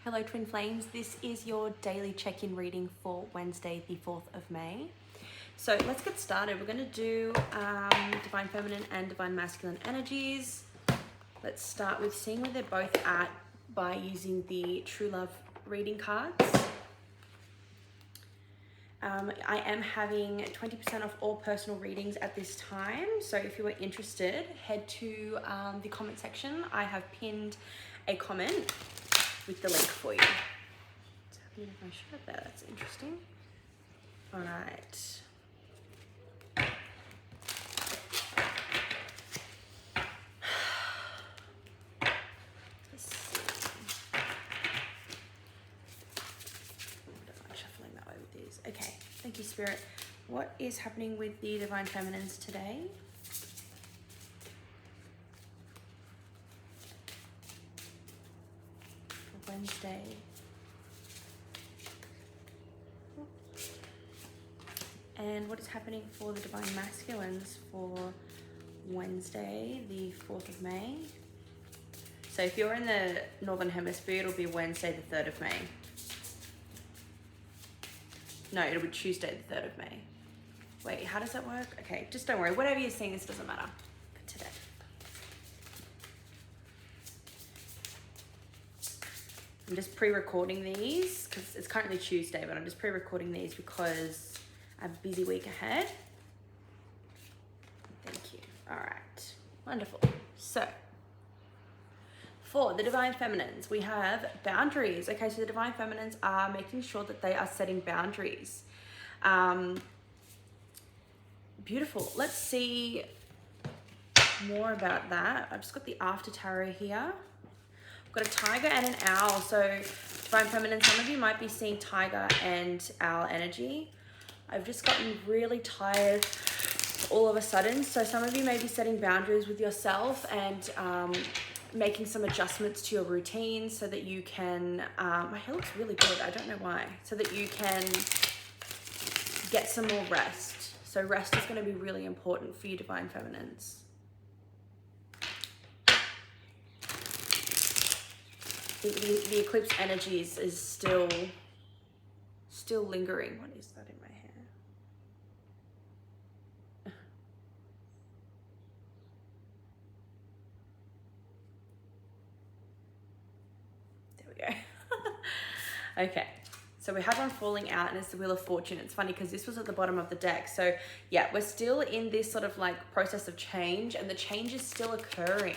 Hello Twin Flames, this is your daily check-in reading for Wednesday the 4th of May. So let's get started. We're going to do Divine Feminine and Divine Masculine energies. Let's start with seeing where they're both at by using the True Love reading cards. I am having 20% off all personal readings at this time. So if you are interested, head to the comment section. I have pinned a comment with the link for you. What's happening with my shirt there? That's interesting. All right. Let's see. I'm shuffling that way with these. Okay, thank you, Spirit. What is happening with the Divine Feminines today? Wednesday. And what is happening for the Divine Masculines for Wednesday, the 4th of May? So if you're in the Northern Hemisphere, it'll be Wednesday, the 3rd of May. No, it'll be Tuesday, the 3rd of May. Wait, how does that work? Okay, just don't worry. Whatever you're seeing, this doesn't matter for today. I'm just pre-recording these because it's currently Tuesday, but I'm just pre-recording these because I have a busy week ahead. Thank you. All right, wonderful. So for the Divine Feminines, we have boundaries. Okay, so the Divine Feminines are making sure that they are setting boundaries. Beautiful. Let's see more about that. I've just got the After Tarot here. Got a tiger and an owl. So Divine Feminine, some of you might be seeing tiger and owl energy. I've just gotten really tired all of a sudden. So some of you may be setting boundaries with yourself and making some adjustments to your routine so that you can, my hair looks really good, I don't know why, so that you can get some more rest. So rest is going to be really important for you Divine Feminines. The eclipse energies is still lingering. What is that in my hair? There we go. Okay, so we have one falling out and it's the Wheel of Fortune. It's funny because this was at the bottom of the deck. So yeah, we're still in this sort of like process of change and the change is still occurring.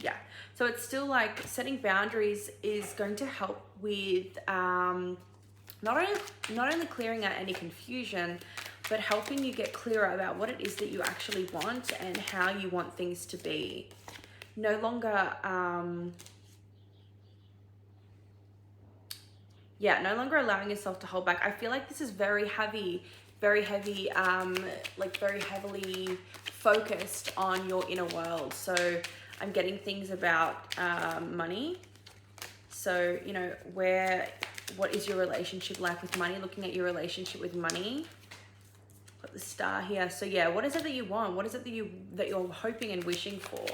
Yeah, so it's still like setting boundaries is going to help with not only clearing out any confusion, but helping you get clearer about what it is that you actually want and how you want things to be. No longer, no longer allowing yourself to hold back. I feel like this is very heavy, like very heavily focused on your inner world. So I'm getting things about money. So, you know, what is your relationship like with money? Looking at your relationship with money. Got the Star here. So yeah, what is it that you want? What is it that you're hoping and wishing for?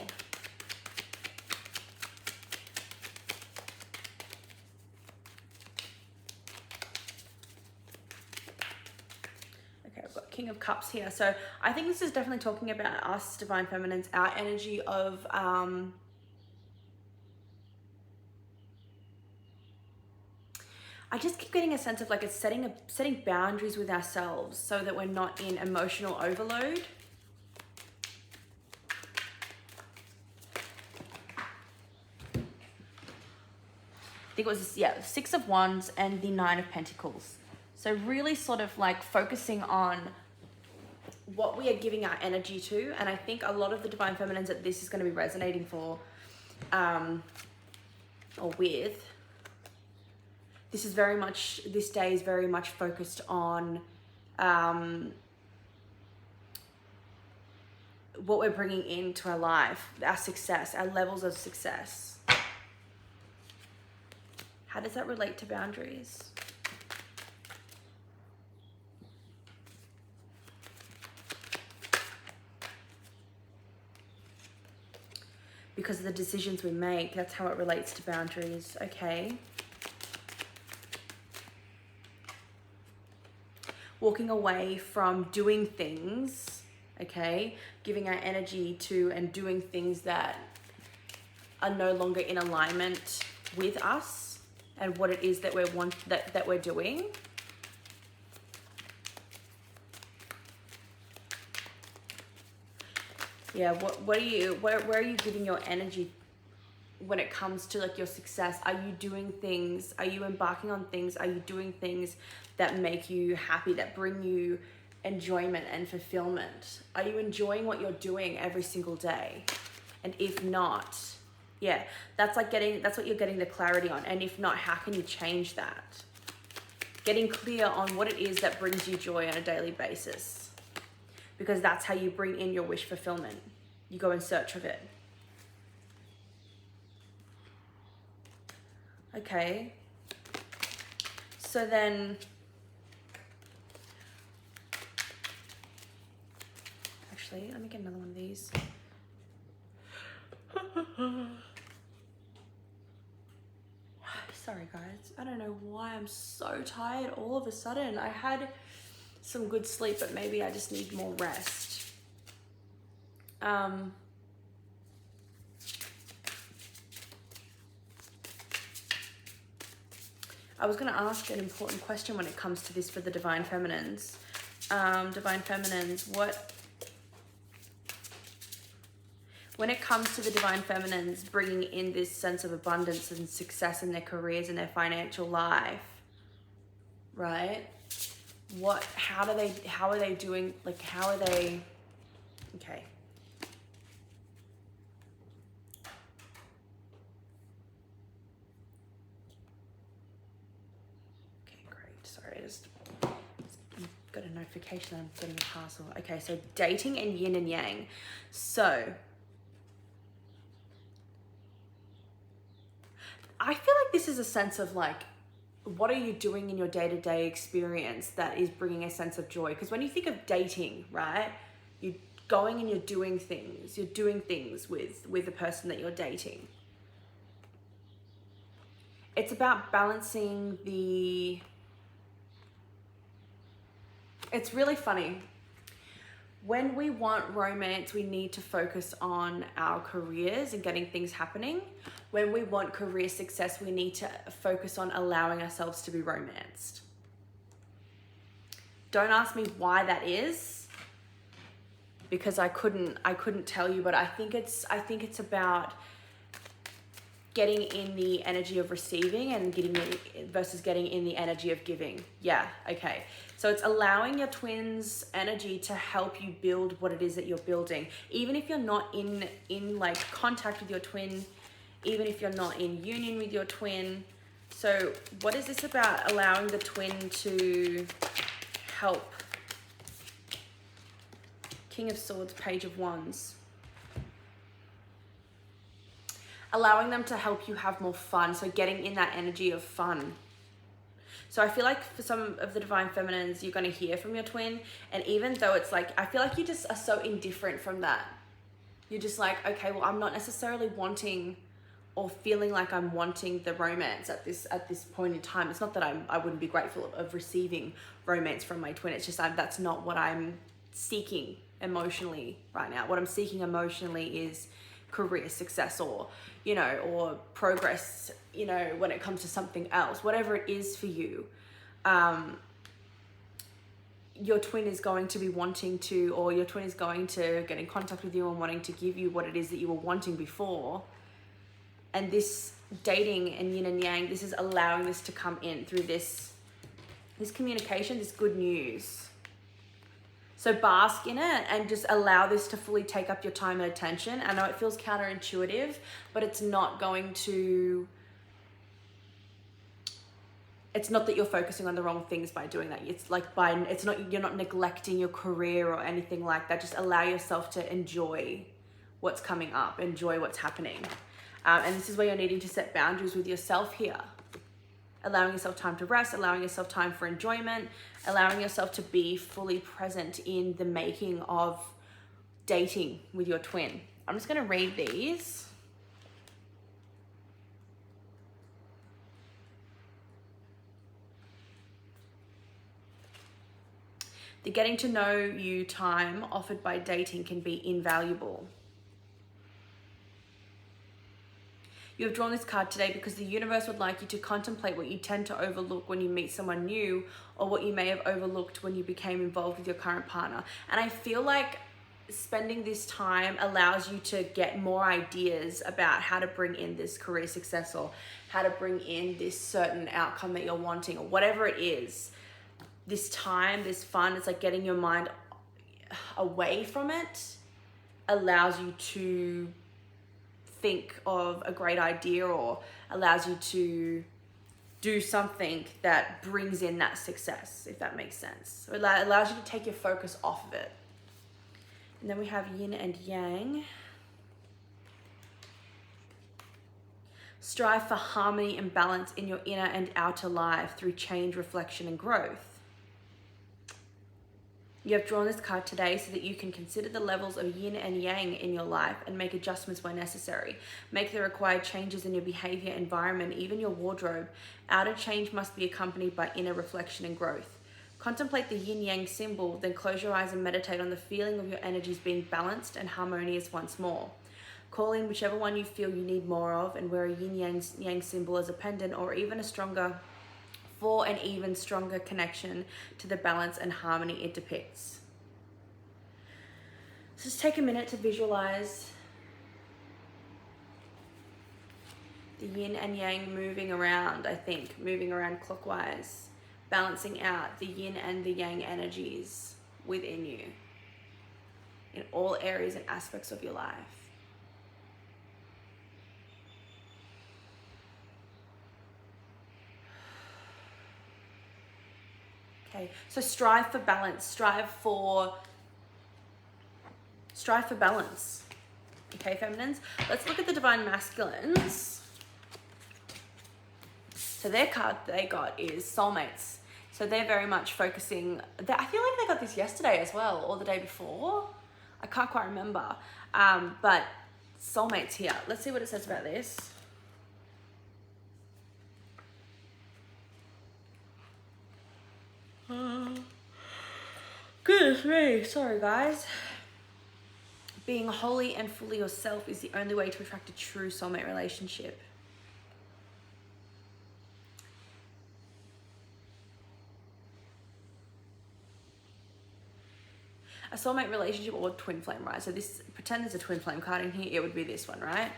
Okay, I've got King of Cups here. So I think this is definitely talking about us, Divine Feminines, our energy of I just keep getting a sense of like it's setting boundaries with ourselves so that we're not in emotional overload. I think it was, yeah, 6 of Wands and the 9 of Pentacles. So really sort of like focusing on what we are giving our energy to. And I think a lot of the Divine Feminines that this is going to be resonating for or with. This day is very much focused on what we're bringing into our life, our success, our levels of success. How does that relate to boundaries? because of the decisions we make. That's how it relates to boundaries. Okay. Walking away from doing things, okay, giving our energy to and doing things that are no longer in alignment with us and what it is that we're doing. Yeah, where are you giving your energy when it comes to like your success? Are you doing things? Are you embarking on things? Are you doing things that make you happy, that bring you enjoyment and fulfillment? Are you enjoying what you're doing every single day? And if not, yeah, that's what you're getting the clarity on. And if not, how can you change that? Getting clear on what it is that brings you joy on a daily basis. Because that's how you bring in your wish fulfillment. You go in search of it. Okay. So then, actually, let me get another one of these. Sorry guys, I don't know why I'm so tired all of a sudden. I had some good sleep, but maybe I just need more rest. I was going to ask an important question when it comes to this for the Divine Feminines. Divine Feminines, when it comes to the Divine Feminines bringing in this sense of abundance and success in their careers and their financial life, right? How are they doing, like, how are they, okay. Okay, great, sorry, I just got a notification I'm getting a parcel. Okay, so dating and yin and yang. So, I feel like this is a sense of like, what are you doing in your day-to-day experience that is bringing a sense of joy? Because when you think of dating, right, you're going and you're doing things with the person that you're dating. It's about balancing it's really funny. When we want romance, we need to focus on our careers and getting things happening. When we want career success, we need to focus on allowing ourselves to be romanced. Don't ask me why that is, because I couldn't tell you, but I think it's about getting in the energy of receiving and versus getting in the energy of giving. Yeah, okay. So it's allowing your twin's energy to help you build what it is that you're building. Even if you're not in like contact with your twin, even if you're not in union with your twin. So what is this about? Allowing the twin to help. King of Swords, Page of Wands. Allowing them to help you have more fun. So getting in that energy of fun. So I feel like for some of the Divine Feminines, you're going to hear from your twin. And even though it's like, I feel like you just are so indifferent from that. You're just like, okay, well, I'm not necessarily wanting or feeling like I'm wanting the romance at this point in time. It's not that I wouldn't be grateful of receiving romance from my twin. It's just that's not what I'm seeking emotionally right now. What I'm seeking emotionally is career success or progress, when it comes to something else, whatever it is for you. Your twin is going to be wanting to, or your twin is going to get in contact with you and wanting to give you what it is that you were wanting before. And this dating and yin and yang, this is allowing this to come in through this communication, this good news. So bask in it and just allow this to fully take up your time and attention. I know it feels counterintuitive, but it's not going to, it's not that you're focusing on the wrong things by doing that. It's like you're not neglecting your career or anything like that. Just allow yourself to enjoy what's coming up, enjoy what's happening. And this is where you're needing to set boundaries with yourself here. Allowing yourself time to rest, allowing yourself time for enjoyment, allowing yourself to be fully present in the making of dating with your twin. I'm just going to read these. The getting to know you time offered by dating can be invaluable. You have drawn this card today because the universe would like you to contemplate what you tend to overlook when you meet someone new, or what you may have overlooked when you became involved with your current partner. And I feel like spending this time allows you to get more ideas about how to bring in this career success, or how to bring in this certain outcome that you're wanting, or whatever it is. This time, this fun, it's like getting your mind away from it allows you to think of a great idea, or allows you to do something that brings in that success, if that makes sense. It allows you to take your focus off of it. And then we have yin and yang. Strive for harmony and balance in your inner and outer life through change, reflection, and growth. You have drawn this card today so that you can consider the levels of yin and yang in your life and make adjustments where necessary. Make the required changes in your behavior, environment, even your wardrobe. Outer change must be accompanied by inner reflection and growth. Contemplate the yin-yang symbol, then close your eyes and meditate on the feeling of your energies being balanced and harmonious once more. Call in whichever one you feel you need more of, and wear a yin-yang symbol as a pendant, or even a stronger, for an even stronger connection to the balance and harmony it depicts. So just take a minute to visualize the yin and yang moving around, moving around clockwise, balancing out the yin and the yang energies within you in all areas and aspects of your life. Okay, so strive for balance, strive for balance. Okay, feminines, let's look at the divine masculines. So their card they got is Soulmates. So they're very much focusing, I feel like they got this yesterday as well, or the day before. I can't quite remember. But Soulmates here. Let's see what it says about this. Goodness me, sorry guys. Being wholly and fully yourself is the only way to attract a true soulmate relationship. A soulmate relationship or twin flame, right? So this, pretend there's a twin flame card in here, it would be this one, right?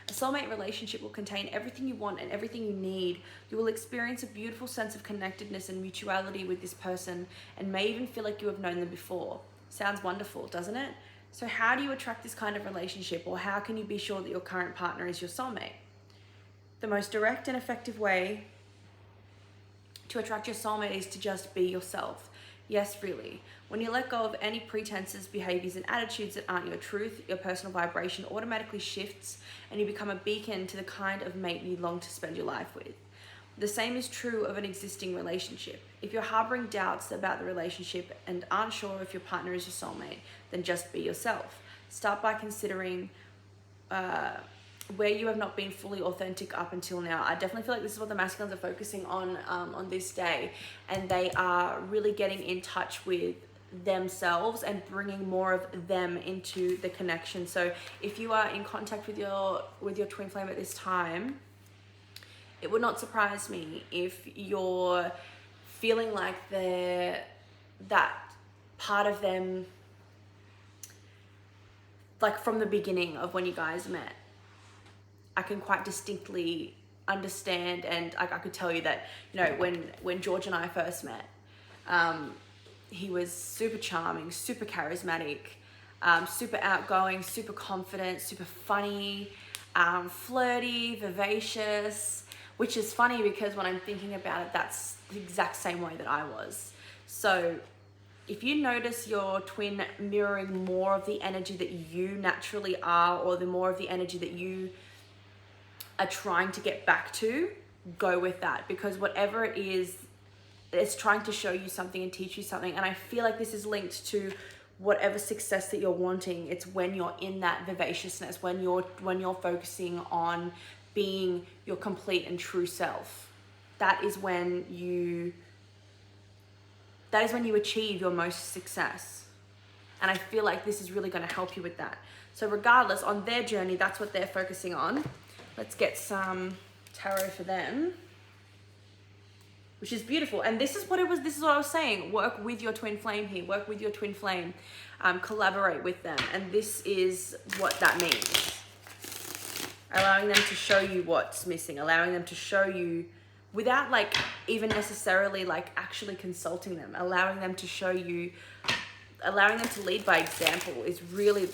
A soulmate relationship will contain everything you want and everything you need. You will experience a beautiful sense of connectedness and mutuality with this person, and may even feel like you have known them before. Sounds wonderful, doesn't it? So how do you attract this kind of relationship, or how can you be sure that your current partner is your soulmate? The most direct and effective way to attract your soulmate is to just be yourself. Yes, really. When you let go of any pretenses, behaviors, and attitudes that aren't your truth, your personal vibration automatically shifts, and you become a beacon to the kind of mate you long to spend your life with. The same is true of an existing relationship. If you're harboring doubts about the relationship and aren't sure if your partner is your soulmate, then just be yourself. Start by considering where you have not been fully authentic up until now. I definitely feel like this is what the masculines are focusing on this day, and they are really getting in touch with themselves and bringing more of them into the connection. So if you are in contact with your twin flame at this time, it would not surprise me if you're feeling like that part of them, like from the beginning of when you guys met. I can quite distinctly understand, and I could tell you that, you know, when George and I first met, he was super charming, super charismatic, super outgoing, super confident, super funny, flirty, vivacious, which is funny because when I'm thinking about it, that's the exact same way that I was. So if you notice your twin mirroring more of the energy that you naturally are, or the more of the energy that you are trying to get back to, go with that, because whatever it is, it's trying to show you something and teach you something. And I feel like this is linked to whatever success that you're wanting. It's when you're in that vivaciousness, when you're focusing on being your complete and true self. That is when that is when you achieve your most success. And I feel like this is really going to help you with that. So regardless, on their journey, that's what they're focusing on. Let's get some tarot for them, which is beautiful. And this is what it was. This is what I was saying. Work with your twin flame here. Work with your twin flame. Collaborate with them. And this is what that means. Allowing them to show you what's missing. Allowing them to show you without like even necessarily like actually consulting them. Allowing them to show you, allowing them to lead by example is really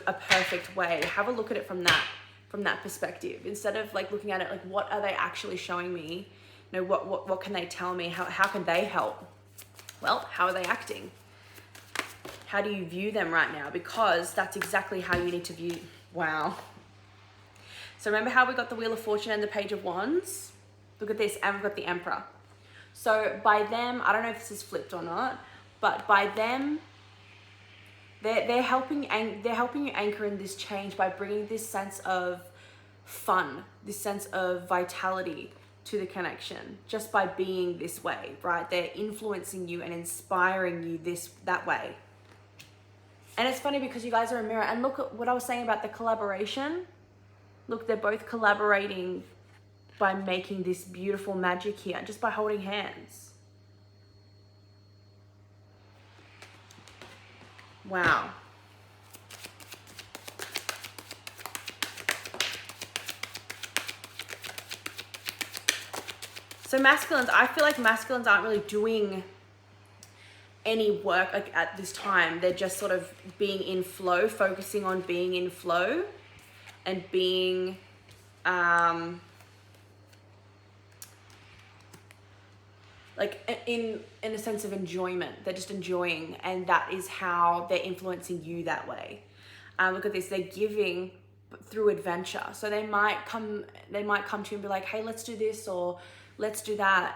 a perfect way. Have a look at it from that perspective. Instead of like looking at it like, what are they actually showing me? You know, what can they tell me? How can they help? Well, how are they acting? How do you view them right now? Because that's exactly how you need to view. Wow. So remember how we got the Wheel of Fortune and the Page of Wands? Look at this, and we've got the Emperor. So by them, I don't know if this is flipped or not, but by them, they're helping you anchor in this change by bringing this sense of fun, this sense of vitality to the connection, just by being this way, right? They're influencing you and inspiring you that way. And it's funny because you guys are a mirror. And look at what I was saying about the collaboration. Look, they're both collaborating by making this beautiful magic here, just by holding hands. Wow. So masculines, I feel like masculines aren't really doing any work like at this time. They're just sort of being in flow, focusing on being in flow and being like in a sense of enjoyment. They're just enjoying, and that is how they're influencing you that way. Look at this, they're giving through adventure. So they might come to you and be like, hey, let's do this, or let's do that,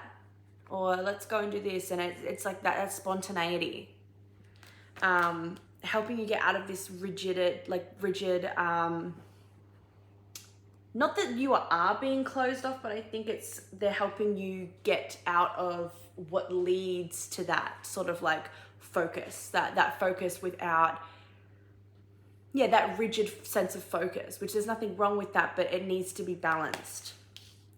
or let's go and do this. And it's like that spontaneity, helping you get out of this rigid, not that you are being closed off, but I think they're helping you get out of what leads to that sort of like focus, that focus without, that rigid sense of focus, which there's nothing wrong with that, but it needs to be balanced.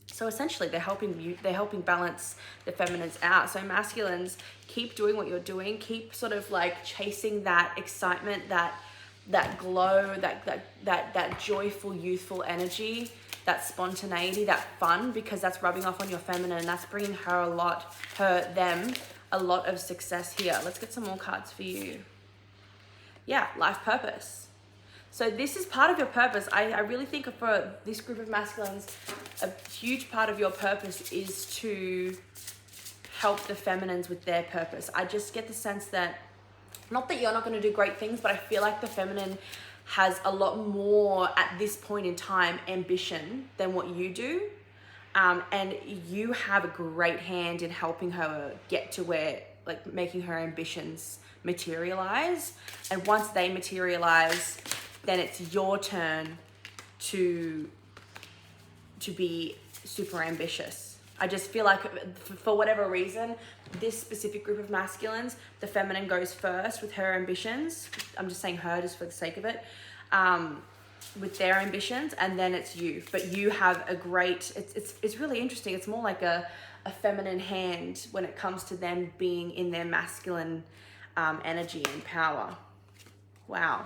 So essentially they're helping balance the feminines out. So masculines, keep doing what you're doing, keep sort of like chasing that excitement, that glow, that joyful, youthful energy, that spontaneity, that fun, because that's rubbing off on your feminine, and that's bringing them a lot of success here. Let's get some more cards for you. Yeah, life purpose. So this is part of your purpose. I really think for this group of masculines, a huge part of your purpose is to help the feminines with their purpose. I just get the sense that, not that you're not going to do great things, but I feel like the feminine has a lot more at this point in time ambition than what you do. And you have a great hand in helping her get to where, like, making her ambitions materialize. And once they materialize, then it's your turn to be super ambitious. I just feel like for whatever reason, this specific group of masculines, the feminine goes first with her ambitions. I'm just saying her just for the sake of it, with their ambitions, and then it's you. But you have a great, it's really interesting. It's more like a feminine hand when it comes to them being in their masculine energy and power. Wow.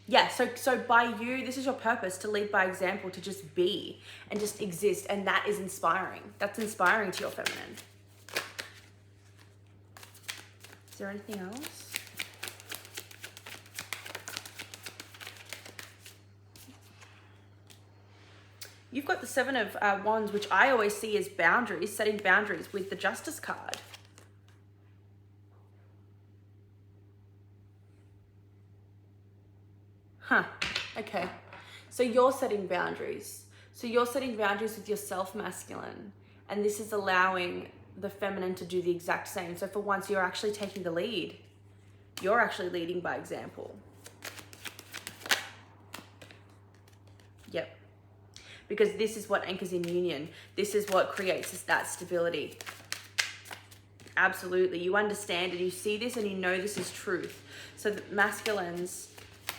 Yeah, so by you, this is your purpose, to lead by example, to just be and just exist, and that is inspiring. That's inspiring to your feminine. Is there anything else? You've got the Seven of Wands, which I always see as boundaries, setting boundaries with the Justice card. Huh, okay. So you're setting boundaries. So you're setting boundaries with yourself, masculine. And this is allowing the feminine to do the exact same. So for once, you're actually taking the lead. You're actually leading by example. Yep. Because this is what anchors in union. This is what creates that stability. Absolutely. You understand it. You see this and you know this is truth. So the masculines,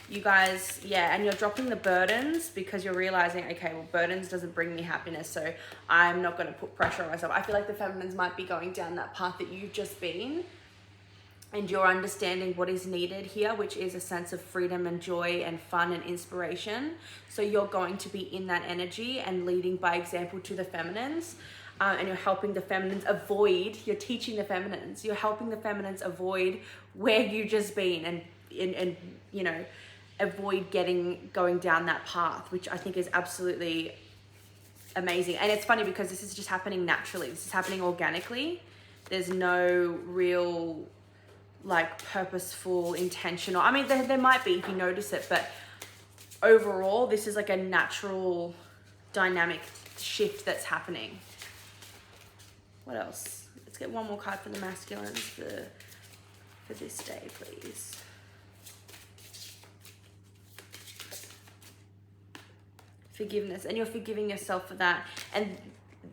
you guys, yeah, and you're dropping the burdens because you're realizing, okay, well, burdens doesn't bring me happiness, so I'm not going to put pressure on myself. I feel like the feminines might be going down that path that you've just been, and you're understanding what is needed here, which is a sense of freedom and joy and fun and inspiration. So you're going to be in that energy and leading by example to the feminines. And you're helping the feminines avoid, you're teaching the feminines, you're helping the feminines avoid where you just been and you know, avoid going down that path, which I think is absolutely amazing. And it's funny because this is just happening naturally. This is happening organically. There's no real like purposeful, intentional, I mean, there might be if you notice it, but overall, this is like a natural dynamic shift that's happening. What else? Let's get one more card for the masculines for this day, please. Forgiveness, and you're forgiving yourself for that. And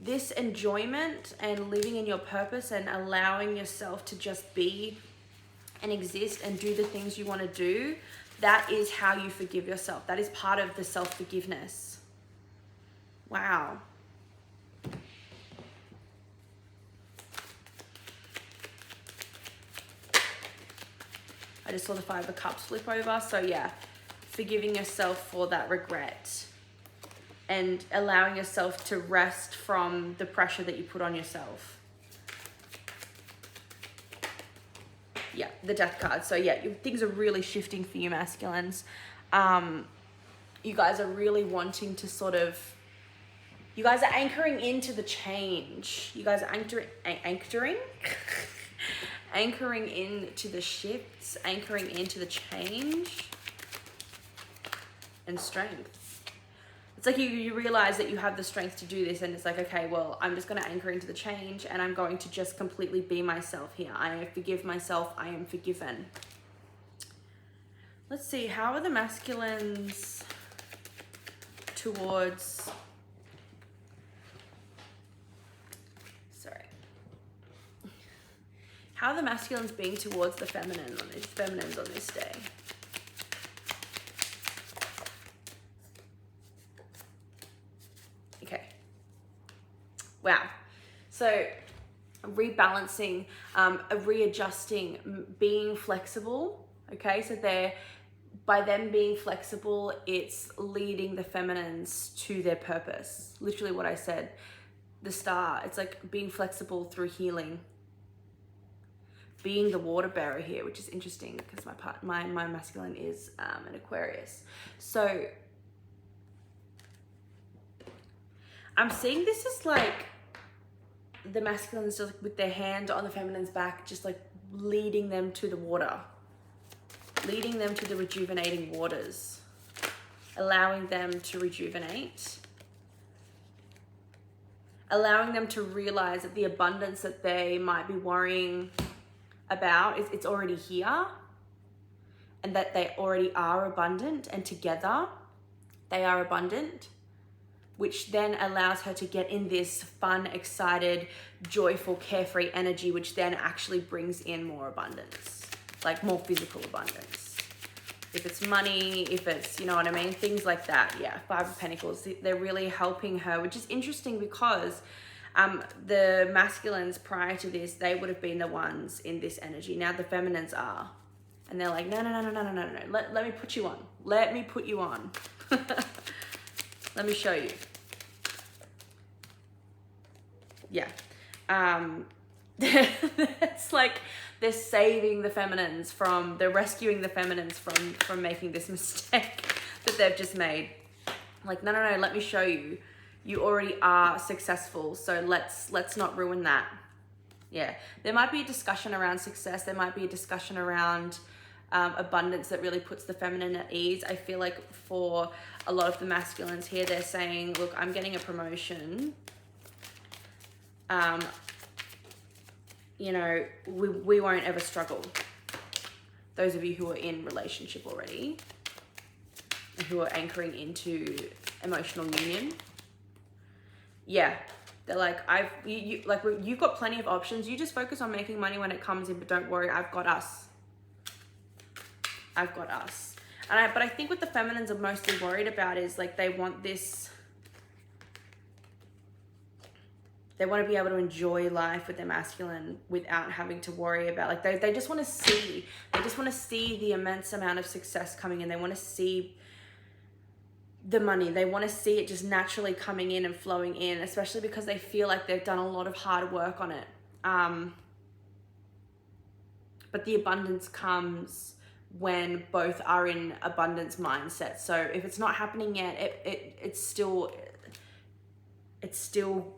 this enjoyment and living in your purpose and allowing yourself to just be and exist and do the things you want to do, that is how you forgive yourself. That is part of the self-forgiveness. Wow. I just saw the Five of Cups flip over. So yeah, forgiving yourself for that regret and allowing yourself to rest from the pressure that you put on yourself. Yeah, the Death card. So yeah, things are really shifting for you masculines. You guys are really wanting to sort of, you guys are anchoring into the change. You guys are anchoring anchoring into the shifts, anchoring into the change and strength. It's like you realize that you have the strength to do this, and it's like, okay, well, I'm just going to anchor into the change and I'm going to just completely be myself here. I forgive myself. I am forgiven. Let's see, how are the masculines towards, how are the masculines being towards the feminines on this day? Okay. Wow. So rebalancing, readjusting, being flexible. Okay. So by them being flexible, it's leading the feminines to their purpose. Literally what I said, the star, it's like being flexible through healing. Being the water bearer here, which is interesting because my masculine is an Aquarius. So I'm seeing this as like the masculines just with their hand on the feminine's back, just like leading them to the water, leading them to the rejuvenating waters, allowing them to rejuvenate, allowing them to realize that the abundance that they might be worrying about it's already here, and that they already are abundant, and together they are abundant, which then allows her to get in this fun, excited, joyful, carefree energy, which then actually brings in more abundance, like more physical abundance. If it's money, if it's, you know what I mean, things like that. Yeah, Five of Pentacles, they're really helping her, which is interesting because the masculines prior to this, they would have been the ones in this energy. Now the feminines are, and they're like, no. Let me put you on. Let me put you on. Let me show you. Yeah. It's like they're saving the feminines from, they're rescuing the feminines from making this mistake that they've just made. Like, no, let me show you. You already are successful, so let's not ruin that. Yeah, there might be a discussion around success. There might be a discussion around abundance that really puts the feminine at ease. I feel like for a lot of the masculines here, they're saying, look, I'm getting a promotion. You know, we won't ever struggle. Those of you who are in relationship already and who are anchoring into emotional union, yeah, They're like, you've got plenty of options. You just focus on making money when it comes in, but don't worry, I've got us. I've got us. But I think what the feminines are mostly worried about is like they want this. They want to be able to enjoy life with their masculine without having to worry about, like, they just want to see. They just want to see the immense amount of success coming in. They want to see the money. They want to see it just naturally coming in and flowing in, especially because they feel like they've done a lot of hard work on it. But the abundance comes when both are in abundance mindset. So if it's not happening yet, it's still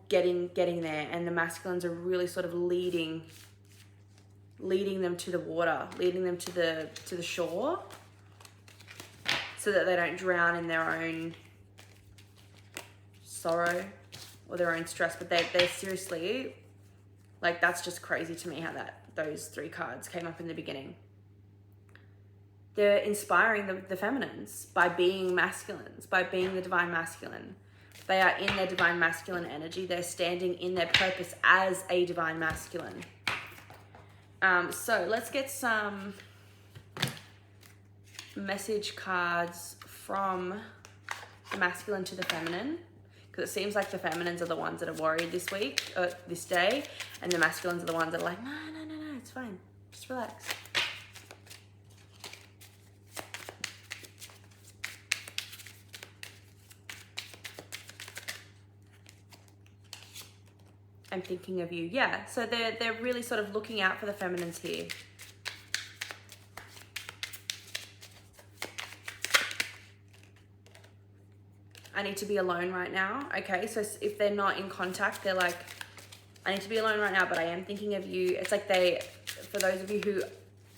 getting there, and the masculines are really sort of leading them to the water, leading them to the shore, so that they don't drown in their own sorrow or their own stress. But they're seriously, like, that's just crazy to me how those 3 cards came up in the beginning. They're inspiring the feminines by being masculines, by being the divine masculine. They are in their divine masculine energy. They're standing in their purpose as a divine masculine. So let's get some message cards from the masculine to the feminine, because it seems like the feminines are the ones that are worried this week, this day, and the masculines are the ones that are like, no, it's fine. Just relax. I'm thinking of you. Yeah, so they're really sort of looking out for the feminines here. I need to be alone right now. Okay, so if they're not in contact, they're like, I need to be alone right now, but I am thinking of you. It's like for those of you who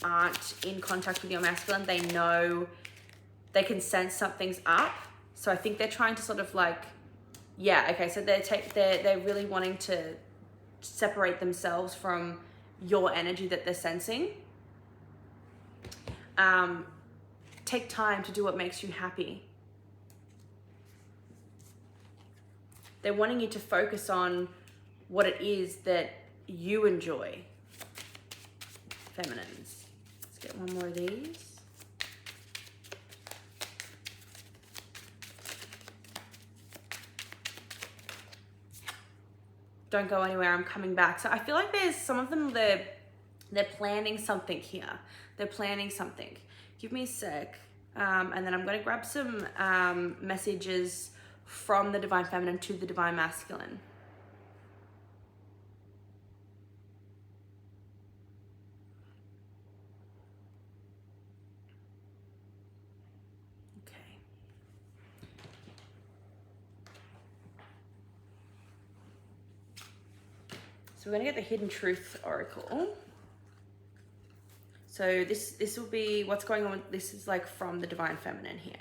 aren't in contact with your masculine, they know, they can sense something's up. So I think they're trying to sort of like, yeah, okay, so they're really wanting to separate themselves from your energy that they're sensing. Take time to do what makes you happy. They're wanting you to focus on what it is that you enjoy. Feminines. Let's get one more of these. Don't go anywhere, I'm coming back. So I feel like there's some of them, they're planning something here. They're planning something. Give me a sec. And then I'm going to grab some messages from the divine feminine to the divine masculine. Okay. So we're going to get the Hidden Truth Oracle. So this will be what's going on. This is like from the divine feminine here.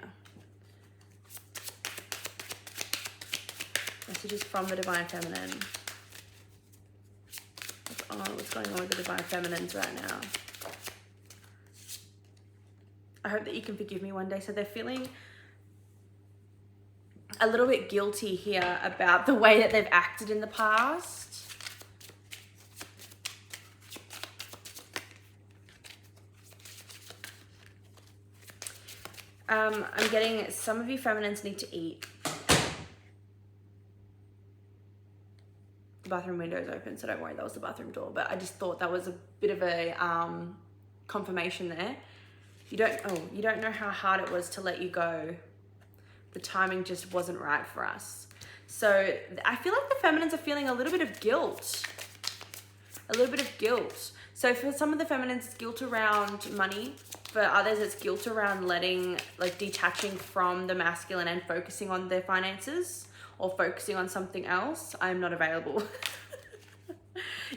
Messages from the divine feminine. What's going on with the divine feminines right now? I hope that you can forgive me one day. So they're feeling a little bit guilty here about the way that they've acted in the past. I'm getting some of you feminines need to eat. The bathroom window is open, so don't worry, that was the bathroom door. But I just thought that was a bit of a confirmation there. You don't know how hard it was to let you go. The timing just wasn't right for us. So I feel like the feminines are feeling a little bit of guilt. A little bit of guilt. So for some of the feminines, it's guilt around money. For others, it's guilt around detaching from the masculine and focusing on their finances or focusing on something else. I'm not available.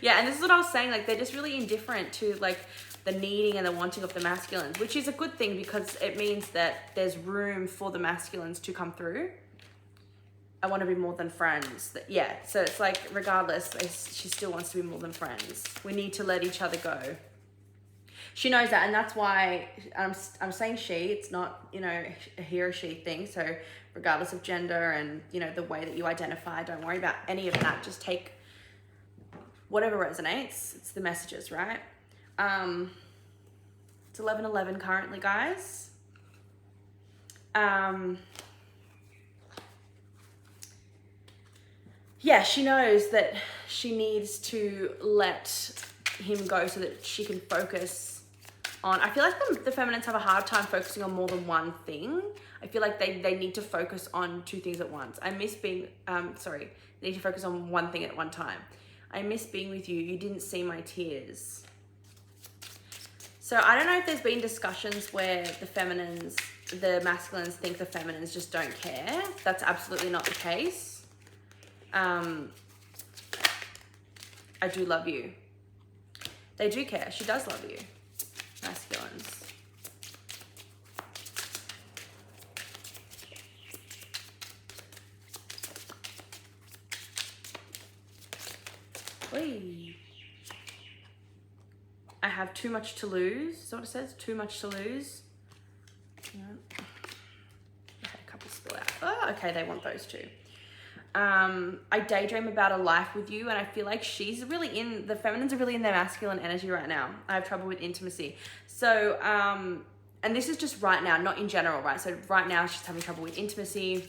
Yeah, and this is what I was saying. Like, they're just really indifferent to like the needing and the wanting of the masculines, which is a good thing because it means that there's room for the masculines to come through. I want to be more than friends. Yeah, so it's like, regardless, she still wants to be more than friends. We need to let each other go. She knows that, and that's why I'm saying she. It's not, a he or she thing. So regardless of gender and, you know, the way that you identify. Don't worry about any of that. Just take whatever resonates. It's the messages, right? It's 11:11 currently, guys. Yeah, she knows that she needs to let him go so that she can focus on, I feel like the feminines have a hard time focusing on more than one thing. I feel like they need to focus on two things at once. I miss being, they need to focus on one thing at one time. I miss being with you. You didn't see my tears. So I don't know if there's been discussions where the masculines think the feminines just don't care. That's absolutely not the case. I do love you. They do care. She does love you, masculines. Whee. I have too much to lose. Is that what it says? Too much to lose. Yeah. I had a couple spill out. Oh, okay, they want those two. I daydream about a life with you, and I feel like she's really the feminines are really in their masculine energy right now. I have trouble with intimacy. So, and this is just right now, not in general, right? So right now she's having trouble with intimacy.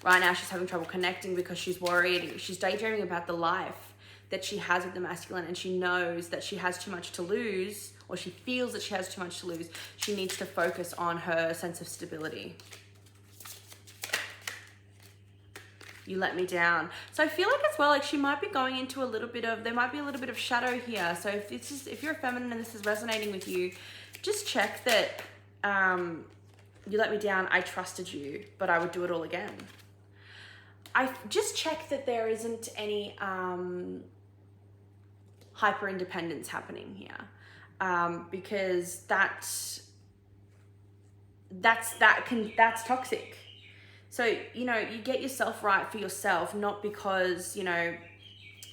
Right now she's having trouble connecting because she's worried. She's daydreaming about the life that she has with the masculine, and she knows that she has too much to lose, or she feels that she has too much to lose. She needs to focus on her sense of stability. You let me down. So I feel like as well, like she might be going into there might be a little bit of shadow here. So if you're a feminine and this is resonating with you, just check that you let me down. I trusted you, but I would do it all again. I just check that there isn't any hyper independence happening here, because that's toxic. So, you know, you get yourself right for yourself, not because, you know,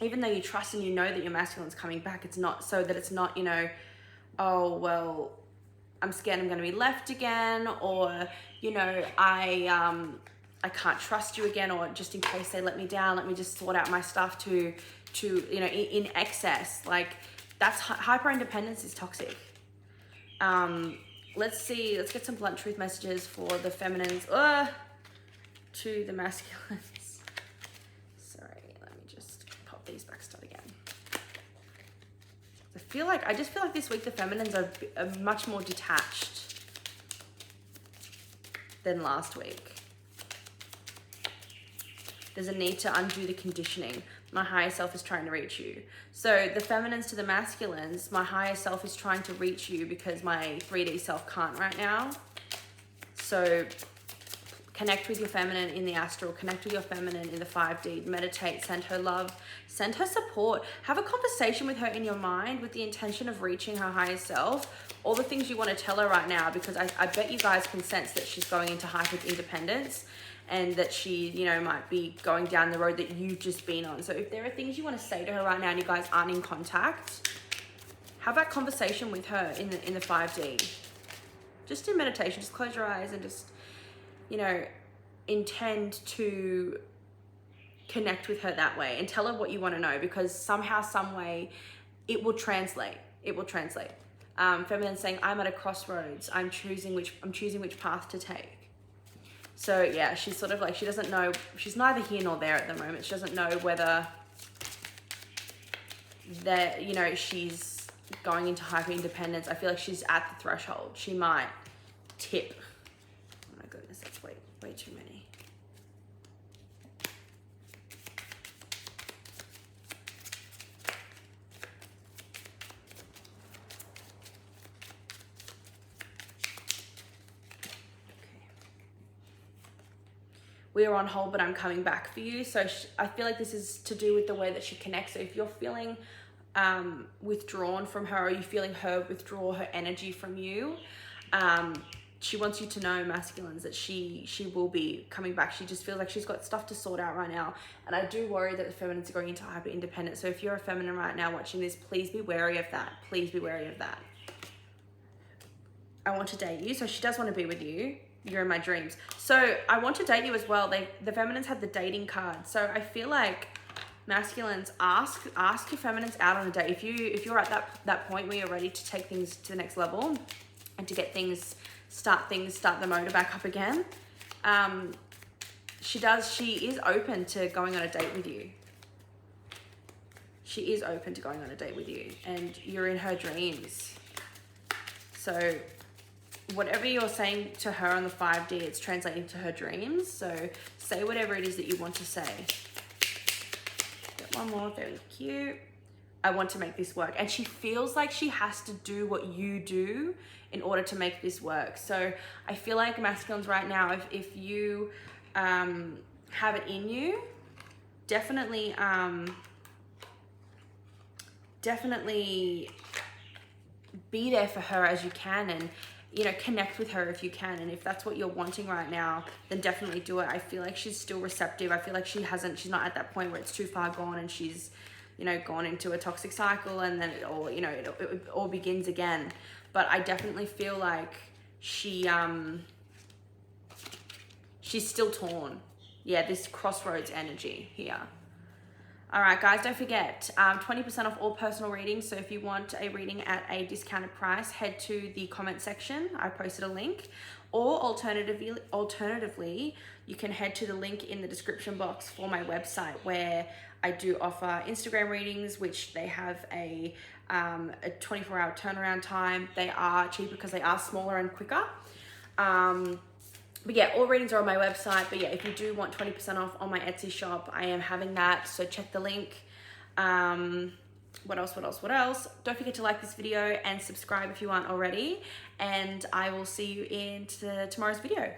even though you trust and you know that your masculine's coming back, it's not so that it's not, you know, oh, well, I'm scared I'm going to be left again, or, you know, I can't trust you again, or just in case they let me down, let me just sort out my stuff to you know, in excess. Like, that's hyper independence is toxic. Let's get some blunt truth messages for the feminines. To the masculines. Sorry, let me just pop these back start again. I just feel like this week the feminines are much more detached than last week. There's a need to undo the conditioning. My higher self is trying to reach you. So the feminines to the masculines, my higher self is trying to reach you because my 3D self can't right now. So connect with your feminine in the astral, connect with your feminine in the 5D, meditate, send her love, send her support, have a conversation with her in your mind with the intention of reaching her higher self, all the things you want to tell her right now, because I bet you guys can sense that she's going into hyper independence and that she, you know, might be going down the road that you've just been on. So if there are things you want to say to her right now and you guys aren't in contact, have that conversation with her in the 5D. Just in meditation, just close your eyes and just, you know, intend to connect with her that way and tell her what you want to know, because somehow, some way, it will translate. It will translate. Feminine saying, I'm at a crossroads. I'm choosing which path to take. So yeah, she's sort of like, she doesn't know, she's neither here nor there at the moment. She doesn't know whether that, you know, she's going into hyper independence. I feel like she's at the threshold. She might tip. Oh my goodness, that's way too many. We are on hold, but I'm coming back for you. So I feel like this is to do with the way that she connects. So if you're feeling withdrawn from her, or you feeling her withdraw her energy from you, she wants you to know, masculines, that she will be coming back. She just feels like she's got stuff to sort out right now. And I do worry that the feminines are going into hyper independence. So if you're a feminine right now watching this, please be wary of that. Please be wary of that. I want to date you. So she does want to be with you. You're in my dreams. So I want to date you as well. The feminines had the dating card. So I feel like masculines, ask your feminines out on a date. If you're at that point where you're ready to take things to the next level and to get start the motor back up again. She is open to going on a date with you. She is open to going on a date with you, and you're in her dreams. So whatever you're saying to her on the 5D, it's translating to her dreams. So say whatever it is that you want to say. Get one more, very cute. I want to make this work. And she feels like she has to do what you do in order to make this work. So I feel like masculines right now, if you have it in you, definitely be there for her as you can, and you know, connect with her if you can. And if that's what you're wanting right now, then definitely do it. I feel like she's still receptive. I feel like she's not at that point where it's too far gone and she's, you know, gone into a toxic cycle and then it all begins again. But I definitely feel like she's still torn. Yeah, this crossroads energy here. All right, guys, don't forget, 20% off all personal readings. So if you want a reading at a discounted price, head to the comment section. I posted a link. Or alternatively, you can head to the link in the description box for my website, where I do offer Instagram readings, which they have a 24-hour turnaround time. They are cheaper because they are smaller and quicker. But yeah, all readings are on my website. But yeah, if you do want 20% off on my Etsy shop, I am having that. So check the link. What else? Don't forget to like this video and subscribe if you aren't already. And I will see you in tomorrow's video.